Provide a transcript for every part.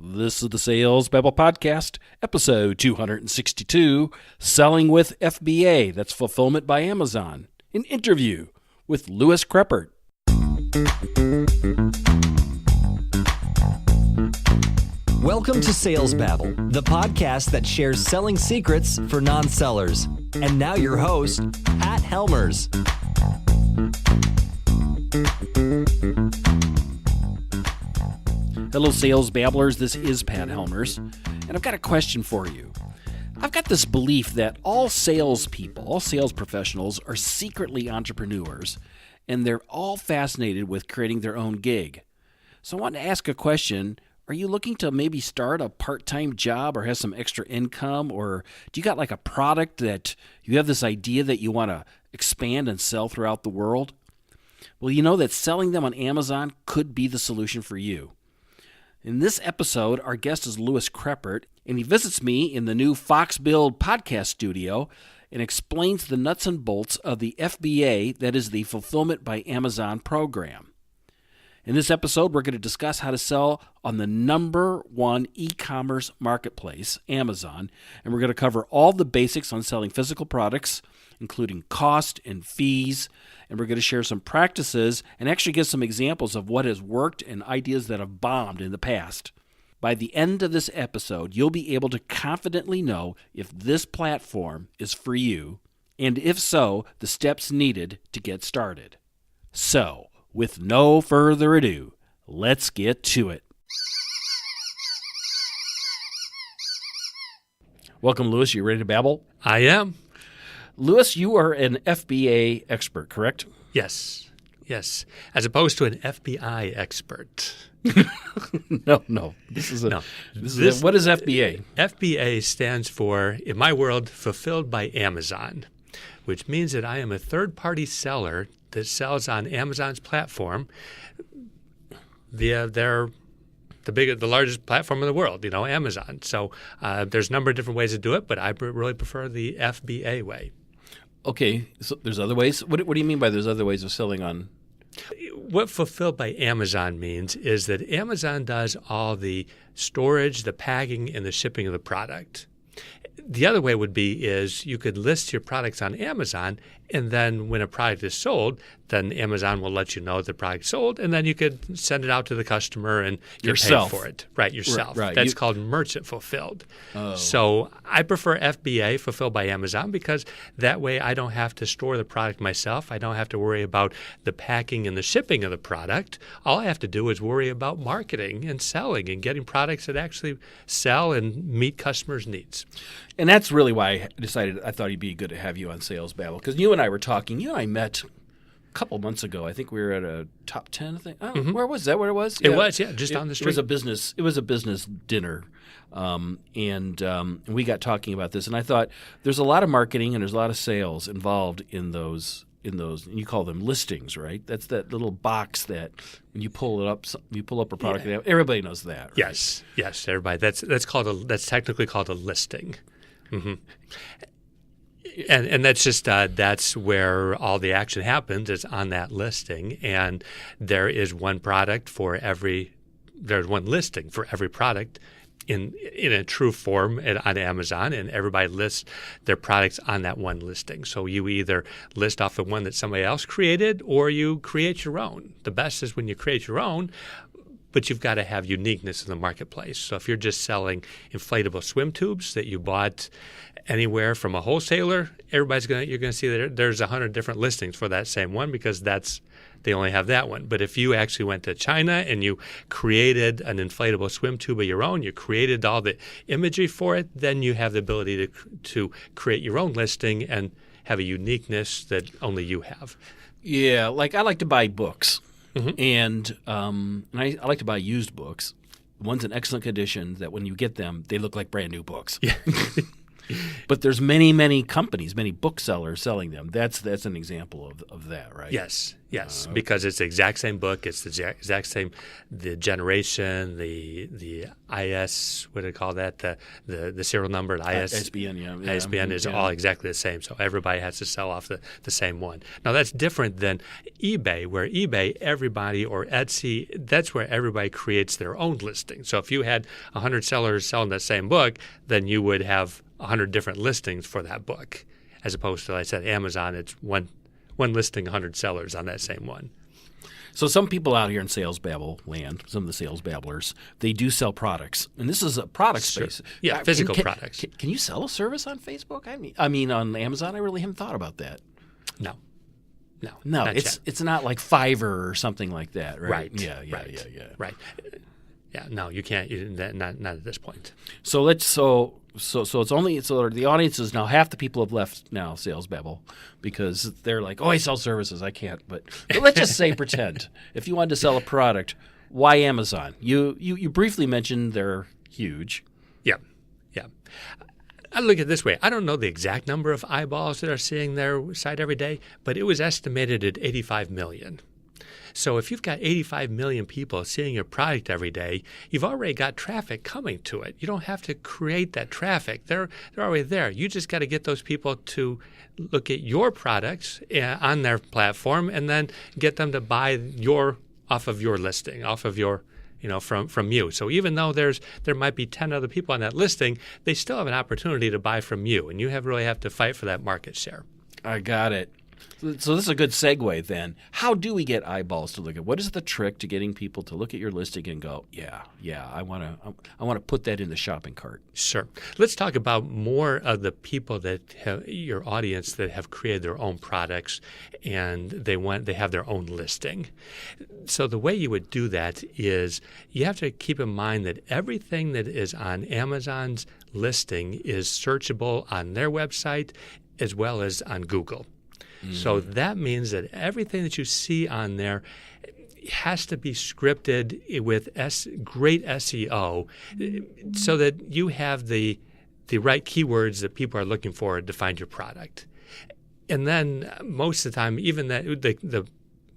This is the Sales Babble Podcast, episode 262, Selling with FBA, that's Fulfillment by Amazon, an interview with Louis Kreppert. Welcome to Sales Babble, the podcast that shares selling secrets for non-sellers. And now your host, Pat Helmers. Hello, Sales Babblers. This is Pat Helmers, and I've got a question for you. I've got this belief that all salespeople, all sales professionals, are secretly entrepreneurs, and they're all fascinated with creating their own gig. So I want to ask a question. Are you looking to maybe start a part-time job or have some extra income, or do you got like a product that you have this idea that you want to expand and sell throughout the world? Well, you know that selling them on Amazon could be the solution for you. In this episode, our guest is Louis Kreppert, and he visits me in the new Fox Build podcast studio and explains the nuts and bolts of the FBA, that is the Fulfillment by Amazon program. In this episode, we're going to discuss how to sell on the number one e-commerce marketplace, Amazon, and we're going to cover all the basics on selling physical products, including cost and fees, and we're going to share some practices and actually give some examples of what has worked and ideas that have bombed in the past. By the end of this episode, you'll be able to confidently know if this platform is for you, and if so, the steps needed to get started. So, with no further ado, let's get to it. Welcome, Louis. You ready to babble? I am. Louis, you are an FBA expert, correct? Yes. As opposed to an FBI expert. No. What is FBA? FBA stands for, in my world, Fulfilled by Amazon, which means that I am a third-party seller that sells on Amazon's platform via the largest platform in the world, Amazon. So there's a number of different ways to do it, but I really prefer the FBA way. Okay, so there's other ways? What do you mean by there's other ways of selling on? What Fulfilled by Amazon means is that Amazon does all the storage, the packing, and the shipping of the product. The other way would be is you could list your products on Amazon, and then when a product is sold, then Amazon will let you know the product sold, and then you could send it out to the customer and get paid for it. Right, yourself. Right. That's called merchant fulfilled. Oh. So I prefer FBA, Fulfilled by Amazon, because that way I don't have to store the product myself. I don't have to worry about the packing and the shipping of the product. All I have to do is worry about marketing and selling and getting products that actually sell and meet customers' needs. And that's really why I thought it'd be good to have you on Sales Babble, because you and I were talking. I met a couple months ago. I think we were at a top 10 thing. Oh, mm-hmm. Where was that? Where it was? It was, just on the street. It was a business dinner, and we got talking about this. And I thought there's a lot of marketing and there's a lot of sales involved in those. And you call them listings, right? That's that little box that when you pull up a product. Yeah. Everybody knows that, right? Yes, everybody. That's technically called a listing. Mm-hmm. And that's just that's where all the action happens is on that listing, and there is one product for there's one listing for every product in a true form on Amazon, and everybody lists their products on that one listing. So you either list off the one that somebody else created, or you create your own. The best is when you create your own, but you've got to have uniqueness in the marketplace. So if you're just selling inflatable swim tubes that you bought anywhere from a wholesaler, you're going to see that there's 100 different listings for that same one because they only have that one. But if you actually went to China and you created an inflatable swim tube of your own, you created all the imagery for it, then you have the ability to create your own listing and have a uniqueness that only you have. Yeah, like I like to buy books. Mm-hmm. And I like to buy used books, ones in excellent condition that when you get them, they look like brand new books. Yeah. But there's many companies, many booksellers selling them. That's an example of that, right? Yes, because it's the exact same book. It's the exact same, the generation, the IS, what do they call that? The serial number, the ISBN, yeah. ISBN is all exactly the same. So everybody has to sell off the same one. Now that's different than eBay, where eBay, everybody, or Etsy, that's where everybody creates their own listing. So if you had 100 sellers selling that same book, then you would have 100 different listings for that book, as opposed to, like I said, Amazon, it's one listing, 100 sellers on that same one. So some people out here in Sales Babble land, some of the sales babblers, they do sell products, and this is a product space. Yeah, physical products. Can you sell a service on Facebook? I mean, on Amazon, I really haven't thought about that. No. It's not like Fiverr or something like that, right? Right. Yeah. Right. Yeah. No, you can't. Not at this point. So it's only the audience is now half the people have left now Sales Babble because they're like, oh, I sell services, I can't. But let's just say pretend if you wanted to sell a product, why Amazon? You briefly mentioned they're huge. Yeah. I look at it this way. I don't know the exact number of eyeballs that are seeing their site every day, but it was estimated at 85 million. So if you've got 85 million people seeing your product every day, you've already got traffic coming to it. You don't have to create that traffic. They're already there. You just got to get those people to look at your products on their platform and then get them to buy off of your listing, off of your from you. So even though there might be 10 other people on that listing, they still have an opportunity to buy from you, and you really have to fight for that market share. I got it. So this is a good segue then. How do we get eyeballs to look at? What is the trick to getting people to look at your listing and go, yeah, I want to put that in the shopping cart? Sure. Let's talk about more of the people that have your audience that have created their own products and they have their own listing. So the way you would do that is you have to keep in mind that everything that is on Amazon's listing is searchable on their website as well as on Google. So that means that everything that you see on there has to be scripted with great SEO so that you have the right keywords that people are looking for to find your product. And then most of the time, even that the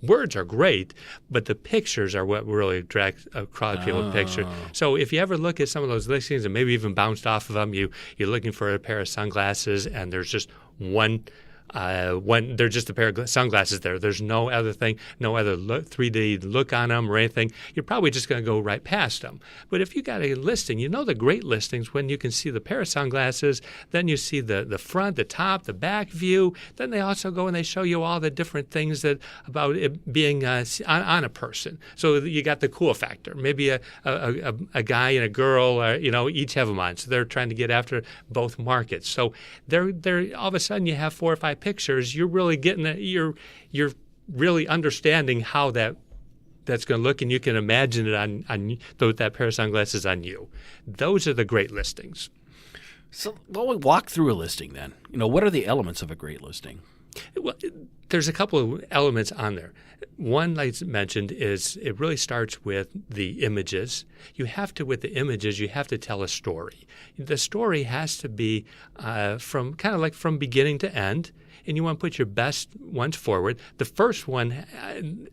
words are great, but the pictures are what really drags across people with pictures. So if you ever look at some of those listings and maybe even bounced off of them, you're looking for a pair of sunglasses and there's just one they're just a pair of sunglasses there. There's no other thing, no other 3D look on them or anything. You're probably just going to go right past them. But if you got a listing, the great listings when you can see the pair of sunglasses, then you see the front, the top, the back view. Then they also go and they show you all the different things about it being on a person. So you got the cool factor. Maybe a guy and a girl, each have them on. So they're trying to get after both markets. So they're all of a sudden you have 4 or 5 pictures, you're really getting it. You're really understanding how that's going to look, and you can imagine it on that pair of sunglasses on you. Those are the great listings. So, we walk through a listing then. What are the elements of a great listing? Well, there's a couple of elements on there. One, like I mentioned, is it really starts with the images. With the images, you have to tell a story. The story has to be from beginning to end, and you want to put your best ones forward. The first one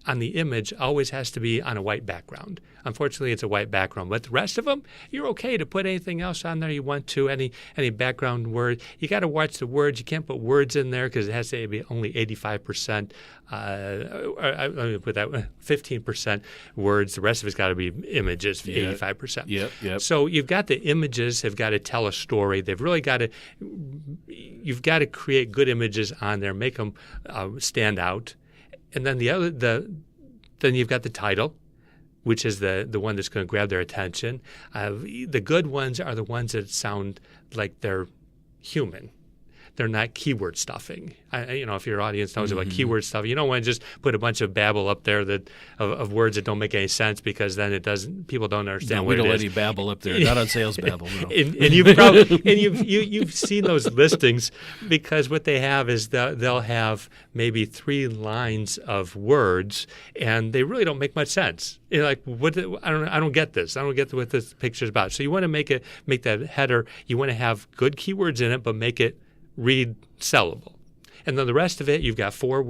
on the image always has to be on a white background. Unfortunately, it's a white background. But the rest of them, you're okay to put anything else on there you want to, any background word. You got to watch the words. You can't put words in there because it has to be only 85%. Let me put that 15% words. The rest of it's got to be images, 85%. Yep. So you've got the images have got to tell a story. They've really got to. You've got to create good images on there, make them stand out, and then then you've got the title, which is the one that's going to grab their attention. The good ones are the ones that sound like they're human. they're not keyword stuffing. If your audience knows about keyword stuffing, you don't want to just put a bunch of babble up there of words that don't make any sense, because then people don't understand what it is. We don't let any babble up there. Not on Sales Babble. No. and you've probably you've seen those listings, because what they have is they'll have maybe 3 lines of words, and they really don't make much sense. You're like, what? I don't get this. I don't get what this picture's about. So you want to make that header. You want to have good keywords in it, but make it read sellable. And then the rest of it, you've got 4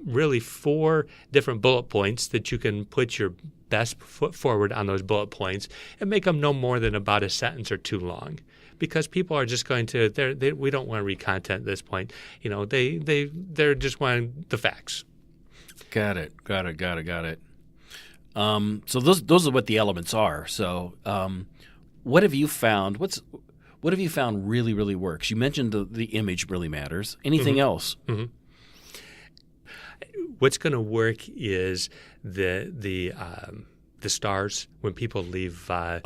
really 4 different bullet points that you can put your best foot forward on those bullet points, and make them no more than about a sentence or 2 long. Because people are just going to, we don't want to read content at this point. They're just wanting the facts. Got it. So those are what the elements are. So what have you found? What have you found really, really works? You mentioned the image really matters. Anything else? Mm-hmm. What's going to work is the stars when people leave their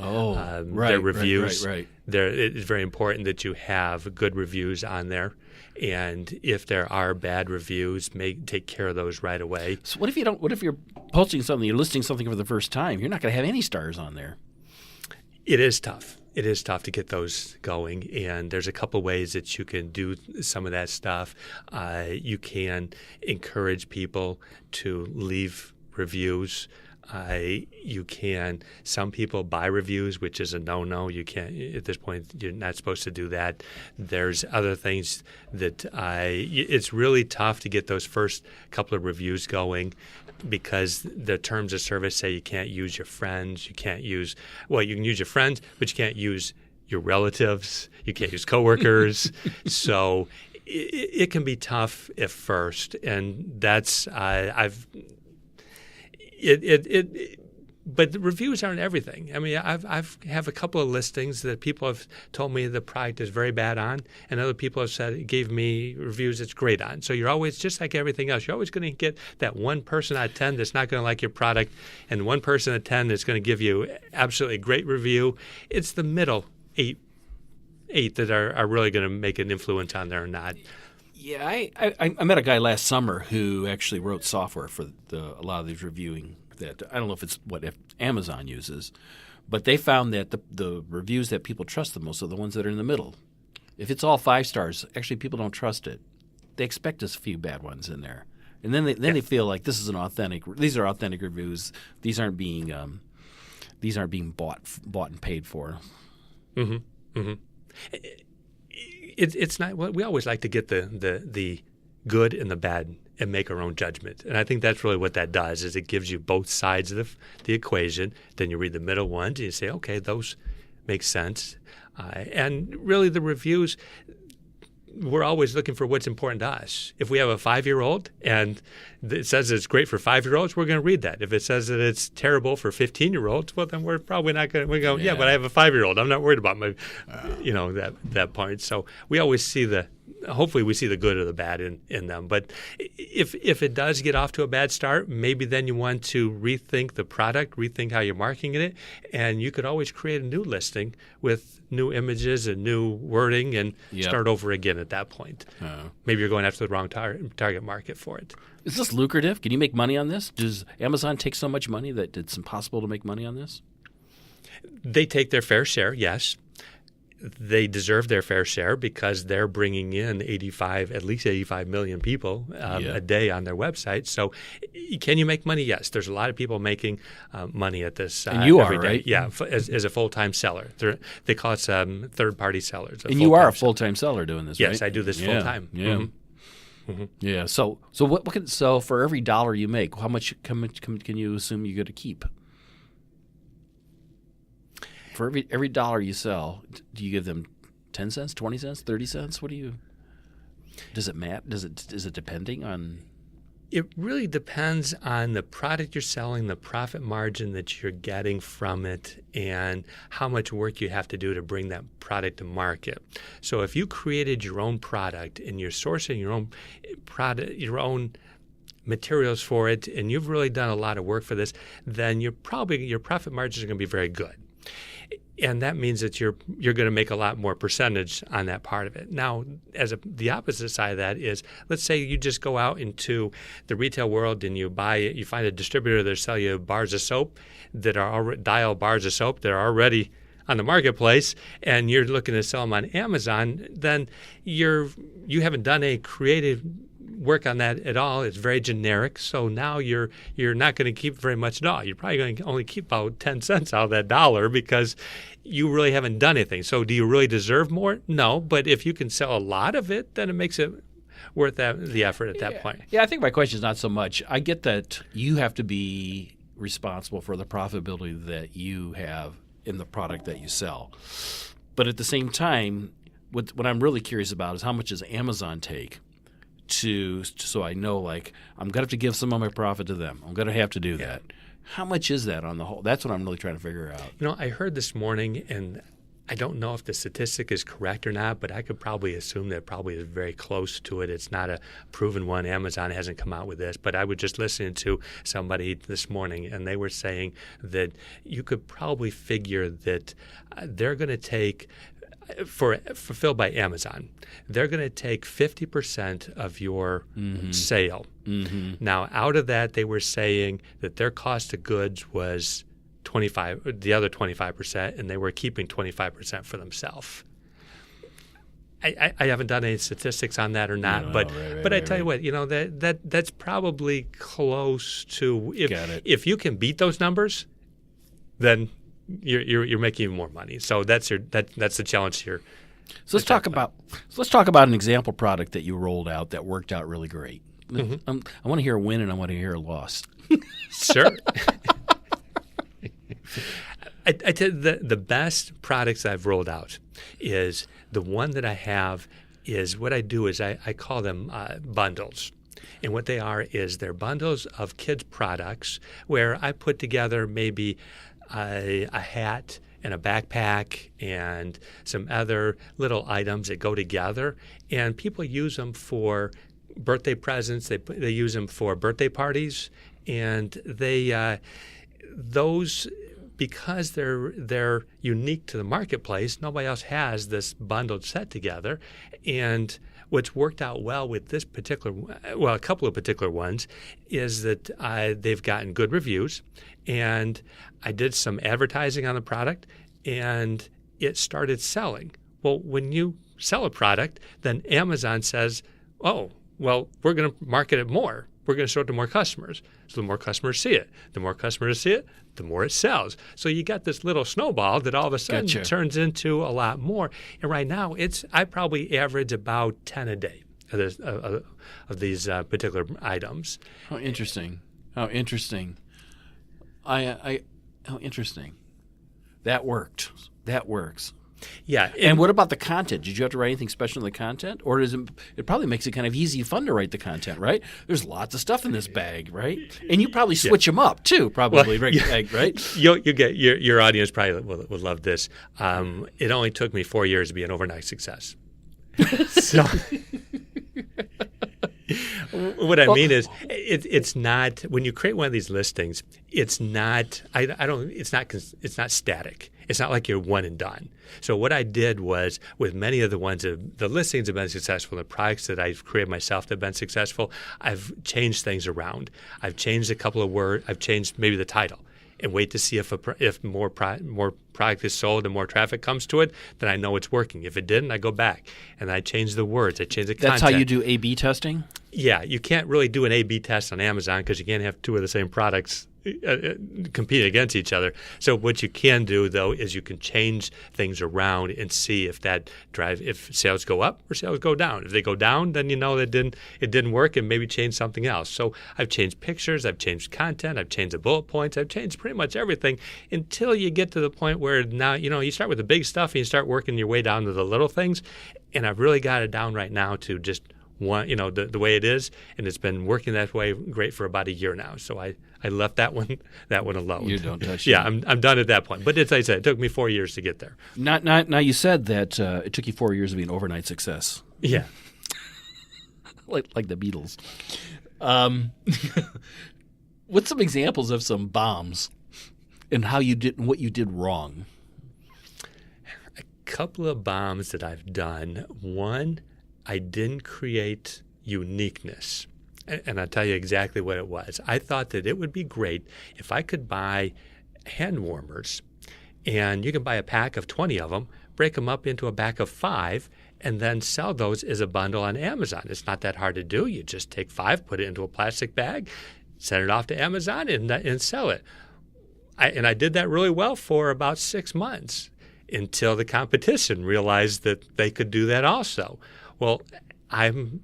reviews. Right. It's very important that you have good reviews on there. And if there are bad reviews, take care of those right away. So what if you're posting something, you're listing something for the first time, you're not going to have any stars on there? It is tough. It is tough to get those going, and there's a couple ways that you can do some of that stuff. You can encourage people to leave reviews. Some people buy reviews, which is a no-no. You can't, at this point, you're not supposed to do that. There's other things that it's really tough to get those first couple of reviews going, because the terms of service say you can't use your friends. You can use your friends, but you can't use your relatives. You can't use coworkers. So it can be tough at first, and that's But the reviews aren't everything. I mean, I've have a couple of listings that people have told me the product is very bad on, and other people have gave me reviews it's great on. So you're always, just like everything else, you're always going to get that 1 person out of 10 that's not going to like your product, and 1 person out of 10 that's going to give you absolutely great review. It's the middle 8 that are really going to make an influence on there or not. Yeah, I met a guy last summer who actually wrote software for a lot of these reviewing. That I don't know if it's what Amazon uses, but they found that the reviews that people trust the most are the ones that are in the middle. If it's all 5 stars, actually people don't trust it. They expect a few bad ones in there, and then they feel like this is these are authentic reviews. These aren't being bought and paid for. Mm-hmm. Mm-hmm. It's not. We always like to get the good and the bad and make our own judgment. And I think that's really what that does, is it gives you both sides of the equation. Then you read the middle ones and you say, okay, those make sense. And really the reviews, we're always looking for what's important to us. If we have a 5-year-old and it says it's great for 5-year-olds, we're going to read that. If it says that it's terrible for 15-year-olds, well, then we're probably not going to. We go, yeah, but I have a 5-year-old. I'm not worried about my, that part. So we always see hopefully we see the good or the bad in them. But if it does get off to a bad start, maybe then you want to rethink the product, rethink how you're marketing it, and you could always create a new listing with new images and new wording and start over again at that point. Maybe you're going after the wrong target market for it. Is this lucrative? Can you make money on this? Does Amazon take so much money that it's impossible to make money on this? They take their fair share, yes. They deserve their fair share because they're bringing in at least 85 million people a day on their website. So can you make money? Yes. There's a lot of people making money at this and you every are, day. right? Yeah, as a full-time seller. They call it third-party sellers. And you are a full-time seller doing this, right? Yes, I do this full-time. Yeah. Mm-hmm. Mm-hmm. Yeah. So for every dollar you make, how much can you assume you're going to keep? For every dollar you sell, do you give them 10 cents, 20 cents, 30 cents? What do you? Does it matter? Is it depending on? It really depends on the product you're selling, the profit margin that you're getting from it, and how much work you have to do to bring that product to market. So if you created your own product and you're sourcing your own product, your own materials for it, and you've really done a lot of work for this, then your profit margins are going to be very good. And that means that you're going to make a lot more percentage on that part of it. Now, the opposite side of that is, let's say you just go out into the retail world and you find a distributor that sell you bars of soap that are already dial bars of soap that are already on the marketplace, and you're looking to sell them on Amazon. Then you haven't done a creative work on that at all. It's very generic. So now you're not going to keep very much at all. You're probably going to only keep about 10 cents out of that dollar because you really haven't done anything. So do you really deserve more? No. But if you can sell a lot of it, then it makes it worth the effort at that point. Yeah, I think my question is not so much. I get that you have to be responsible for the profitability that you have in the product that you sell. But at the same time, what I'm really curious about is how much does Amazon take so I know, like, I'm going to have to give some of my profit to them. I'm going to have to do that. How much is that on the whole? That's what I'm really trying to figure out. I heard this morning, and I don't know if the statistic is correct or not, but I could probably assume that it probably is very close to it. It's not a proven one. Amazon hasn't come out with this. But I was just listening to somebody this morning, and they were saying that you could probably figure that they're going to take – fulfilled by Amazon, they're going to take 50% of your sale. Mm-hmm. Now, out of that, they were saying that their cost of goods was the other 25%, and they were keeping 25% for themselves. I haven't done any statistics on that or not, but I tell you what, that's probably close to if you can beat those numbers, then you're making even more money. So that's the challenge here. So let's talk about an example product that you rolled out that worked out really great. Mm-hmm. I want to hear a win and I want to hear a loss. Sure. I tell you, the best products I've rolled out is the one that I have is what I do is I call them bundles. And what they are is they're bundles of kids' products where I put together maybe a hat and a backpack and some other little items that go together. And people use them for birthday presents. They use them for birthday parties. And those, because they're unique to the marketplace, nobody else has this bundled set together. And what's worked out well with this a couple of particular ones, is that they've gotten good reviews. And I did some advertising on the product, and it started selling. Well, when you sell a product, then Amazon says, oh, well, we're going to market it more. We're going to show it to more customers. So the more customers see it. The more customers see it, the more it sells. So you got this little snowball that all of a sudden turns into a lot more. And right now, I probably average about 10 a day of these particular items. How interesting. How interesting. How interesting. That worked. That works. Yeah. And what about the content? Did you have to write anything special in the content? Or it probably makes it kind of easy and fun to write the content, right? There's lots of stuff in this bag, right? And you probably switch them up too, probably, right? You get your audience probably will love this. It only took me 4 years to be an overnight success. So what I mean is, it's not, when you create one of these listings, it's not static. It's not like you're one and done. So what I did was, with many of the ones, the listings have been successful, the products that I've created myself that have been successful, I've changed things around. I've changed a couple of words. I've changed maybe the title, and wait to see if more product is sold and more traffic comes to it, then I know it's working. If it didn't, I go back and I change the words. I change the content. That's how you do A/B testing? Yeah, you can't really do an A/B test on Amazon because you can't have two of the same products compete against each other. So what you can do, though, is you can change things around and see if if sales go up or sales go down. If they go down, then you know that it didn't work, and maybe change something else. So I've changed pictures, I've changed content, I've changed the bullet points, I've changed pretty much everything until you get to the point where now you start with the big stuff and you start working your way down to the little things. And I've really got it down right now to just one, the way it is, and it's been working that way great for about a year now. So I left that one alone. You don't touch it. Yeah, I'm done at that point. But as I said, it took me 4 years to get there. Now you said that it took you 4 years to be an overnight success. Yeah. like the Beatles. What's some examples of some bombs and how you did what you did wrong? couple of bombs that I've done. One, I didn't create uniqueness. And I'll tell you exactly what it was. I thought that it would be great if I could buy hand warmers, and you can buy a pack of 20 of them, break them up into a pack of 5, and then sell those as a bundle on Amazon. It's not that hard to do. You just take 5, put it into a plastic bag, send it off to Amazon, and sell it. I did that really well for about 6 months until the competition realized that they could do that also. Well, unless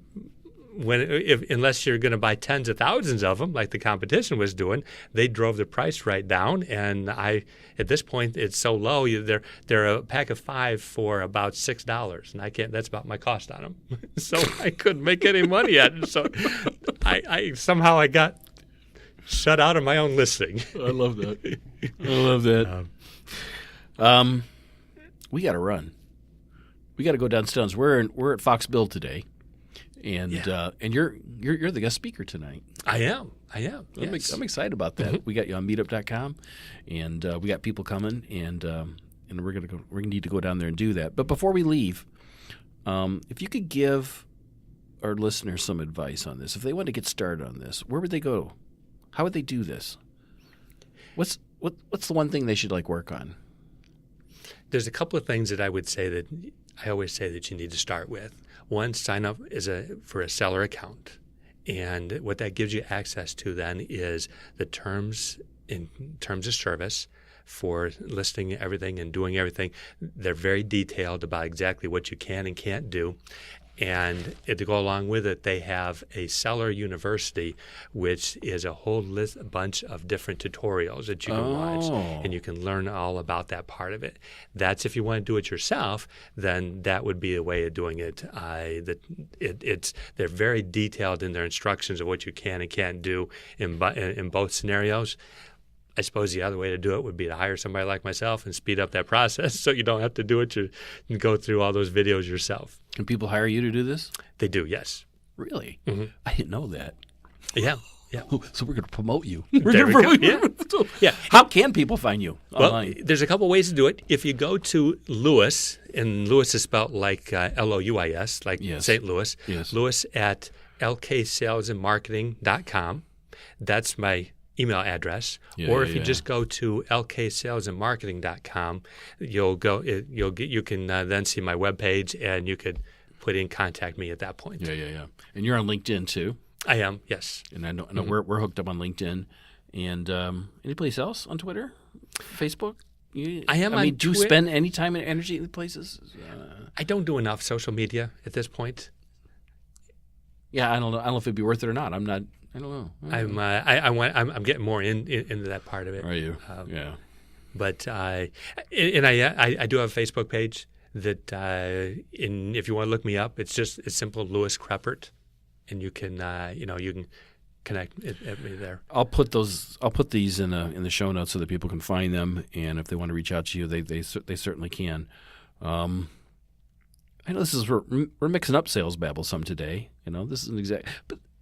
you're going to buy tens of thousands of them, like the competition was doing, they drove the price right down. And at this point, it's so low. They're a pack of 5 for about $6, and I can't. That's about my cost on them. So I couldn't make any money yet. So I somehow got shut out of my own listing. I love that. I love that. We got to run. We got to go downstairs. We're at Fox Build today. And you're the guest speaker tonight. I am. Yes. I'm excited about that. Mm-hmm. We got you on Meetup.com, and we got people coming, and we're gonna need to go down there and do that. But before we leave, if you could give our listeners some advice on this, if they want to get started on this, where would they go? How would they do this? What's the one thing they should work on? There's a couple of things that I would say that I always say that you need to start with. One, sign up for a seller account. And what that gives you access to then is the terms of service for listing everything and doing everything. They're very detailed about exactly what you can and can't do. And to go along with it, they have a seller university, which is a whole bunch of different tutorials that you can watch, and you can learn all about that part of it. That's if you want to do it yourself, then that would be a way of doing it. They're very detailed in their instructions of what you can and can't do in both scenarios. I suppose the other way to do it would be to hire somebody like myself and speed up that process so you don't have to do it and go through all those videos yourself. Can people hire you to do this? They do, yes. Really? Mm-hmm. I didn't know that. Yeah. So we're going to promote you. There we go. Yeah. How can people find you online? Well, there's a couple ways to do it. If you go to Louis, and Louis is spelled like Louis, like St. Louis, Louis at lksalesandmarketing.com. That's my email address, or if you just go to lksalesandmarketing.com, you can then see my webpage, and you could put in contact me at that point. Yeah. And you're on LinkedIn too. I am, yes. And I know mm-hmm. we're hooked up on LinkedIn, and any place else on Twitter, Facebook. I am. Do you spend any time and energy in places? I don't do enough social media at this point. Yeah, I don't know. I don't know if it'd be worth it or not. I don't know. I'm getting more into that part of it. Are you? Yeah. But I do have a Facebook page that if you want to look me up, it's simple Louis Kreppert, and you can you can connect at me there. I'll put these in the show notes so that people can find them, and if they want to reach out to you, they certainly can. I know we're mixing up sales babble some today. This is an exact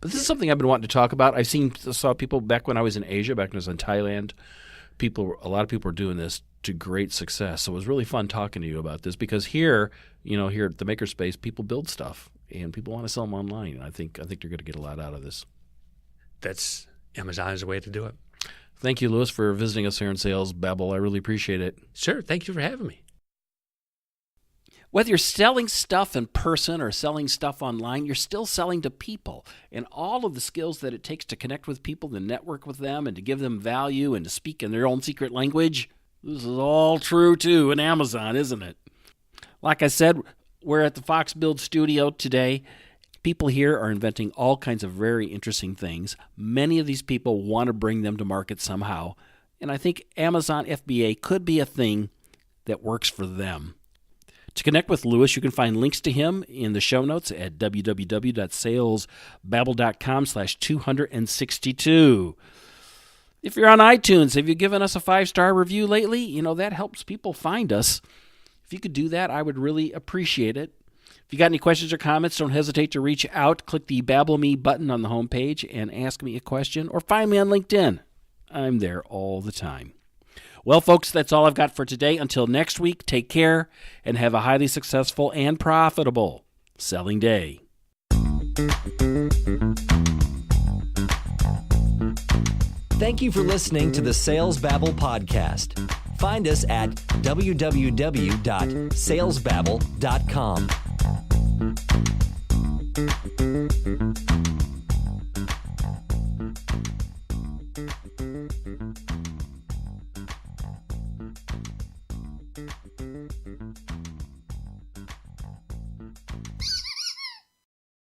but this is something I've been wanting to talk about. Saw people back when I was in Asia, back when I was in Thailand. A lot of people are doing this to great success. So it was really fun talking to you about this because here at the Makerspace, people build stuff and people want to sell them online. And I think they're going to get a lot out of this. That's Amazon is the way to do it. Thank you, Louis, for visiting us here in Sales Babble. I really appreciate it. Sure. Thank you for having me. Whether you're selling stuff in person or selling stuff online, you're still selling to people. And all of the skills that it takes to connect with people, to network with them, and to give them value and to speak in their own secret language, this is all true, too, in Amazon, isn't it? Like I said, we're at the Fox Build studio today. People here are inventing all kinds of very interesting things. Many of these people want to bring them to market somehow. And I think Amazon FBA could be a thing that works for them. To connect with Louis, you can find links to him in the show notes at www.salesbabble.com/262. If you're on iTunes, have you given us a 5-star review lately? That helps people find us. If you could do that, I would really appreciate it. If you got any questions or comments, don't hesitate to reach out. Click the Babble Me button on the homepage and ask me a question, or find me on LinkedIn. I'm there all the time. Well, folks, that's all I've got for today. Until next week, take care and have a highly successful and profitable selling day. Thank you for listening to the Sales Babble podcast. Find us at www.salesbabble.com.